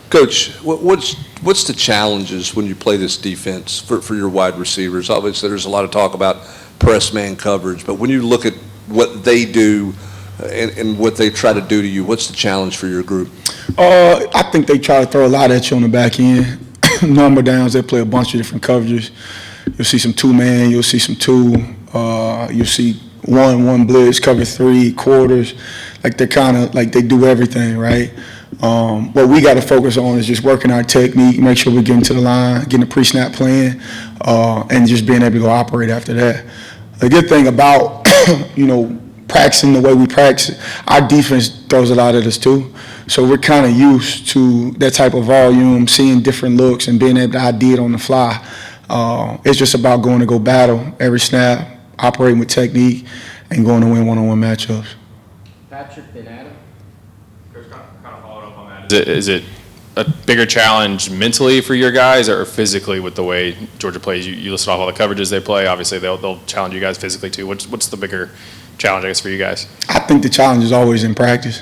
Coach, what's the challenges when you play this defense for your wide receivers? Obviously, there's a lot of talk about press man coverage, but when you look at what they do and what they try to do to you, what's the challenge for your group? I think they try to throw a lot at you on the back end. Number downs, they play a bunch of different coverages. You'll see some two-man, you'll see some two, you'll see one blitz, cover three, quarters. Like they're kind of like they do everything, right? What we got to focus on is just working our technique, make sure we're getting to the line, getting a pre-snap plan, and just being able to go operate after that. The good thing about, practicing the way we practice, our defense throws a lot at us too. So we're kind of used to that type of volume, seeing different looks and being able to ID it on the fly. It's just about going to go battle every snap, operating with technique, and going to win one-on-one matchups. Patrick, then Adam. Coach, kind of following up on that. Is it a bigger challenge mentally for your guys or physically with the way Georgia plays? You listed off all the coverages they play. Obviously, they'll challenge you guys physically too. What's the bigger challenge, I guess, for you guys? I think the challenge is always in practice.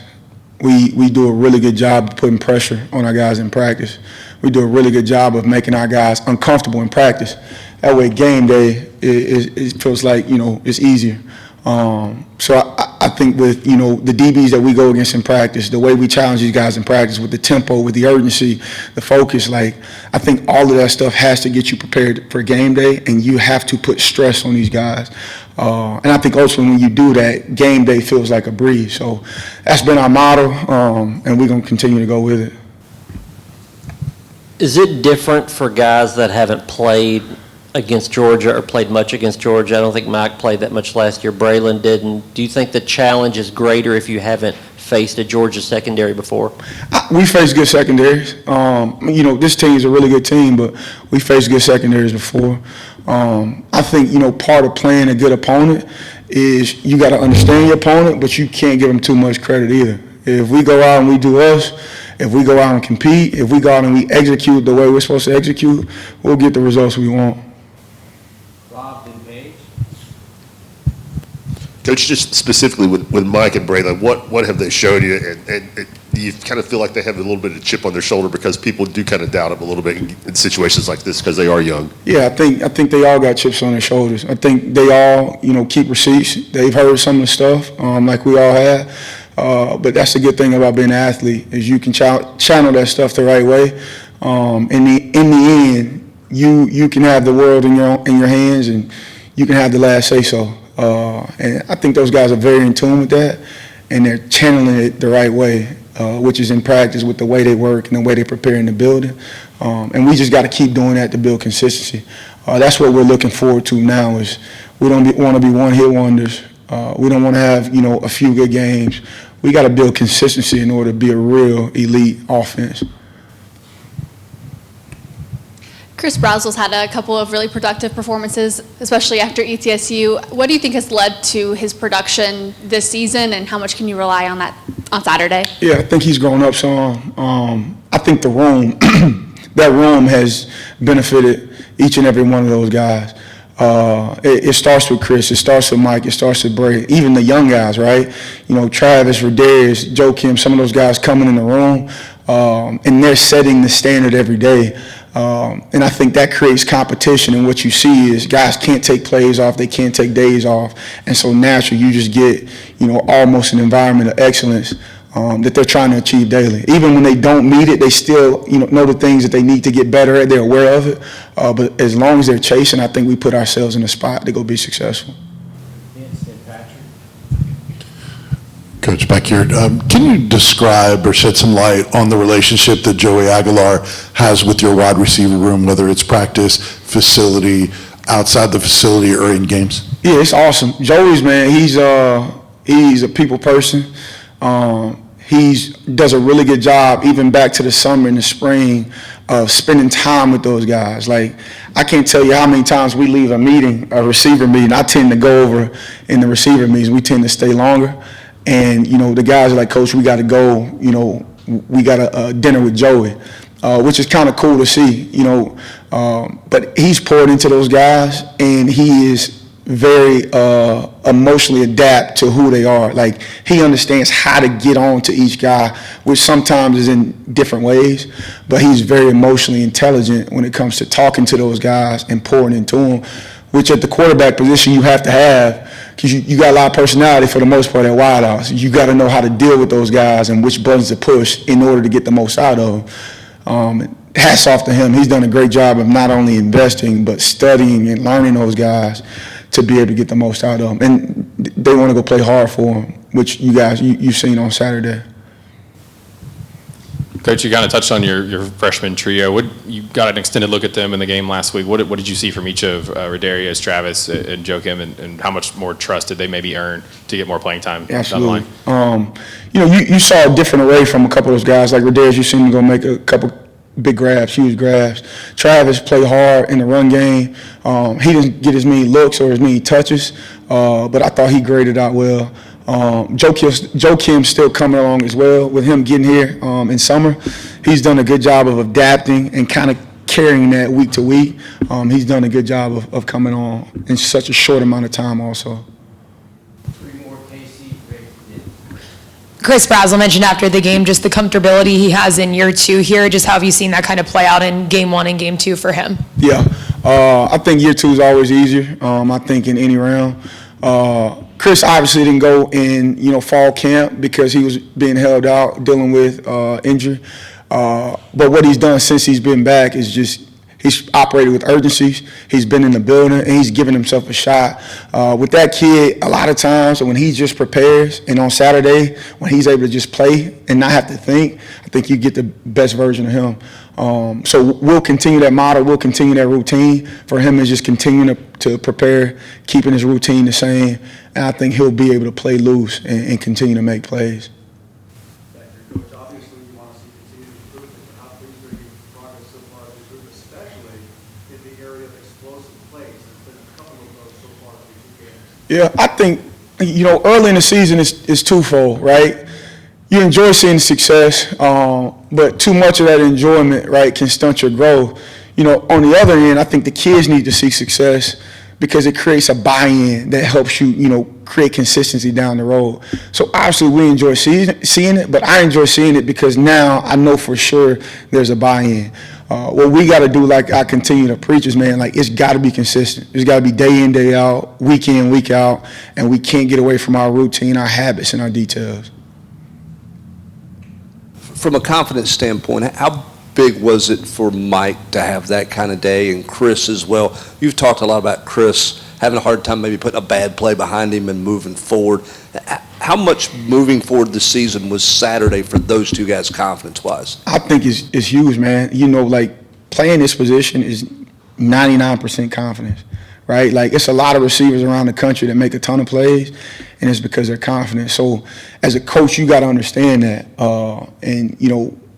We do a really good job of putting pressure on our guys in practice. We do a really good job of making our guys uncomfortable in practice. That way, game day, it feels like, it's easier. So I think with, the DBs that we go against in practice, the way we challenge these guys in practice with the tempo, with the urgency, the focus, I think all of that stuff has to get you prepared for game day, and you have to put stress on these guys. And I think ultimately when you do that, game day feels like a breeze. So that's been our motto, and we're going to continue to go with it. Is it different for guys that haven't played against Georgia or played much against Georgia? I don't think Mike played that much last year. Braylon didn't. Do you think the challenge is greater if you haven't faced a Georgia secondary before? We faced good secondaries. This team is a really good team, but we faced good secondaries before. I think, part of playing a good opponent is you got to understand your opponent, but you can't give them too much credit either. If we go out and we do us, if we go out and compete, if we go out and we execute the way we're supposed to execute, we'll get the results we want. Coach, just specifically with Mike and Braylon, what have they showed you? And do you kind of feel like they have a little bit of chip on their shoulder because people do kind of doubt them a little bit in situations like this because they are young? Yeah, I think they all got chips on their shoulders. I think they all, keep receipts. They've heard some of the stuff like we all have. But that's the good thing about being an athlete is you can channel that stuff the right way. In the end, you can have the world in your hands, and you can have the last say so. And I think those guys are very in tune with that, and they're channeling it the right way, which is in practice with the way they work and the way they prepare in the building. And we just got to keep doing that to build consistency. That's what we're looking forward to now. Is we don't want to be one-hit wonders. We don't want to have a few good games. We got to build consistency in order to be a real elite offense. Chris Brazel's had a couple of really productive performances, especially after ETSU. What do you think has led to his production this season, and how much can you rely on that on Saturday? Yeah, I think he's grown up some. I think the room, that room has benefited each and every one of those guys. It starts with Chris, it starts with Mike, it starts with Bray, even the young guys, right? Travis, Rodarius, Joe Kim, some of those guys coming in the room, and they're setting the standard every day. And I think that creates competition, and what you see is guys can't take plays off, they can't take days off, and so naturally you just get, almost an environment of excellence that they're trying to achieve daily. Even when they don't meet it, they still, know the things that they need to get better at, they're aware of it, but as long as they're chasing, I think we put ourselves in a spot to go be successful. Coach, back here, can you describe or shed some light on the relationship that Joey Aguilar has with your wide receiver room, whether it's practice, facility, outside the facility, or in games? Yeah, it's awesome. Joey's, man, he's a people person. He does a really good job, even back to the summer and the spring, of spending time with those guys. I can't tell you how many times we leave a receiver meeting. I tend to go over in the receiver meetings. We tend to stay longer. And, the guys are like, Coach, we got to go, we got a dinner with Joey, which is kind of cool to see, but he's poured into those guys, and he is very emotionally adapt to who they are. Like, he understands how to get on to each guy, which sometimes is in different ways, but he's very emotionally intelligent when it comes to talking to those guys and pouring into them, which at the quarterback position you have to have, because you got a lot of personality for the most part at wideouts. You got to know how to deal with those guys and which buttons to push in order to get the most out of them. Hats off to him. He's done a great job of not only investing but studying and learning those guys to be able to get the most out of them. And they want to go play hard for him, which you've seen on Saturday. Coach, you kind of touched on your freshman trio. You got an extended look at them in the game last week. What did you see from each of Rodarius, Travis, and Joakim, and how much more trust did they maybe earn to get more playing time Absolutely. down the You line? you saw a different array from a couple of those guys. Like Rodarius, you seen him go make a couple big grabs, huge grabs. Travis played hard in the run game. He didn't get as many looks or as many touches, but I thought he graded out well. Joakim's still coming along as well with him getting here in summer. He's done a good job of adapting and kind of carrying that week to week. He's done a good job of coming on in such a short amount of time also. Chris Brazel mentioned after the game just the comfortability he has in year two here. Just how have you seen that kind of play out in game one and game two for him? Yeah, I think year two is always easier. I think in any round. Chris obviously didn't go in fall camp because he was being held out dealing with injury. But what he's done since he's been back is just he's operated with urgencies. He's been in the building, and he's given himself a shot. With that kid, a lot of times when he just prepares, and on Saturday when he's able to just play and not have to think, I think you get the best version of him. So we'll continue that model. We'll continue that routine. For him is just continuing to prepare, keeping his routine the same, and I think he'll be able to play loose and continue to make plays. Coach, obviously you want to see continued improvement, but how pleased are you with progress so far as a group, especially in the area of explosive plays? There's been a couple of those so far through 2 games. Yeah, I think, early in the season is twofold, right? You enjoy seeing success, but too much of that enjoyment, right, can stunt your growth. On the other end, I think the kids need to see success because it creates a buy-in that helps you, create consistency down the road. So obviously we enjoy seeing it, but I enjoy seeing it because now I know for sure there's a buy-in. What we got to do, like I continue to preach, is, man, like it's got to be consistent. It's got to be day in, day out, week in, week out, and we can't get away from our routine, our habits, and our details. From a confidence standpoint, how big was it for Mike to have that kind of day, and Chris as well? You've talked a lot about Chris having a hard time maybe putting a bad play behind him and moving forward. How much moving forward this season was Saturday for those two guys confidence-wise? I think it's huge, man. Like playing this position is 99% confidence, right? Like it's a lot of receivers around the country that make a ton of plays, and it's because they're confident. So as a coach, you got to understand that. And,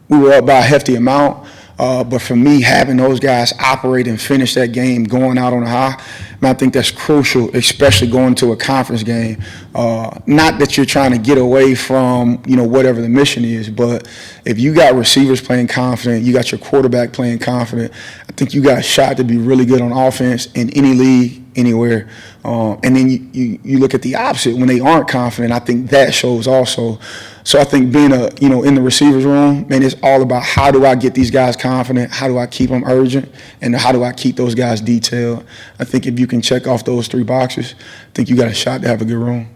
we were up by a hefty amount, but for me, having those guys operate and finish that game going out on a high, I think that's crucial, especially going to a conference game. Not that you're trying to get away from, whatever the mission is, but if you got receivers playing confident, you got your quarterback playing confident, I think you got a shot to be really good on offense in any league, anywhere. And then you look at the opposite. When they aren't confident, I think that shows also. So I think being in the receivers room, man, it's all about how do I get these guys confident, how do I keep them urgent, and how do I keep those guys detailed. I think if you can check off those 3 boxes, I think you got a shot to have a good room.